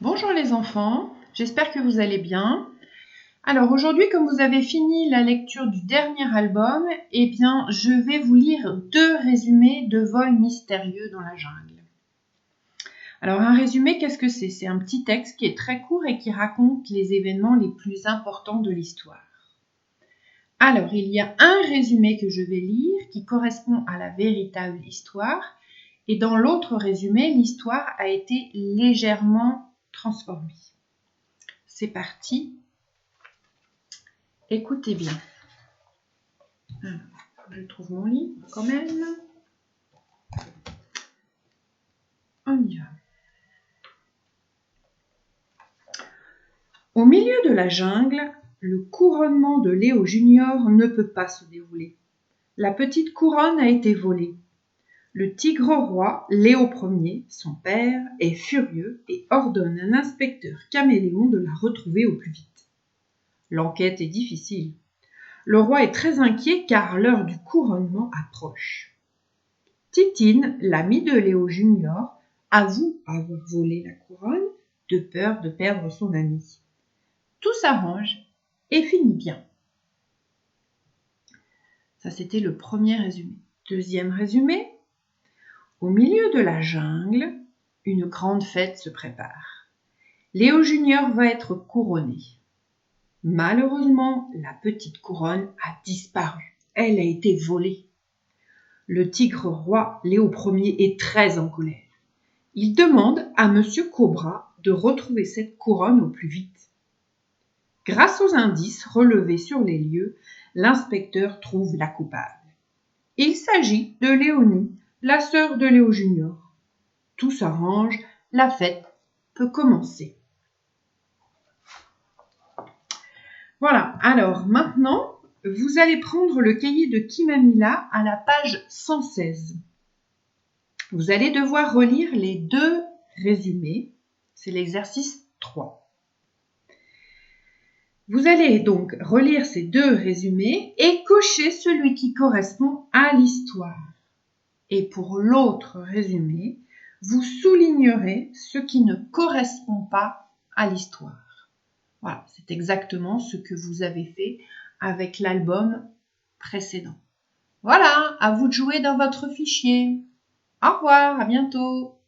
Bonjour les enfants, j'espère que vous allez bien. Alors aujourd'hui, comme vous avez fini la lecture du dernier album, eh bien je vais vous lire 2 résumés de vols mystérieux dans la jungle. Alors un résumé, qu'est-ce que c'est? C'est un petit texte qui est très court et qui raconte les événements les plus importants de l'histoire. Alors il y a un résumé que je vais lire qui correspond à la véritable histoire et dans l'autre résumé, l'histoire a été légèrement transformée. C'est parti. Écoutez bien. Alors, je trouve mon livre quand même. On y va. Au milieu de la jungle, le couronnement de Léo Junior ne peut pas se dérouler. La petite couronne a été volée. Le tigre roi, Léo Ier, son père, est furieux et ordonne à un inspecteur caméléon de la retrouver au plus vite. L'enquête est difficile. Le roi est très inquiet car l'heure du couronnement approche. Titine, l'ami de Léo Junior, avoue avoir volé la couronne de peur de perdre son ami. Tout s'arrange et finit bien. Ça, c'était le premier résumé. Deuxième résumé. Au milieu de la jungle, une grande fête se prépare. Léo Junior va être couronné. Malheureusement, la petite couronne a disparu. Elle a été volée. Le tigre roi Léo Ier est très en colère. Il demande à Monsieur Cobra de retrouver cette couronne au plus vite. Grâce aux indices relevés sur les lieux, l'inspecteur trouve la coupable. Il s'agit de Léonie, la sœur de Léo Junior. Tout s'arrange, la fête peut commencer. Voilà, alors maintenant, vous allez prendre le cahier de Kimamila à la page 116. Vous allez devoir relire les 2 résumés. C'est l'exercice 3. Vous allez donc relire ces 2 résumés et cocher celui qui correspond à l'histoire. Et pour l'autre résumé, vous soulignerez ce qui ne correspond pas à l'histoire. Voilà, c'est exactement ce que vous avez fait avec l'album précédent. Voilà, à vous de jouer dans votre fichier. Au revoir, à bientôt.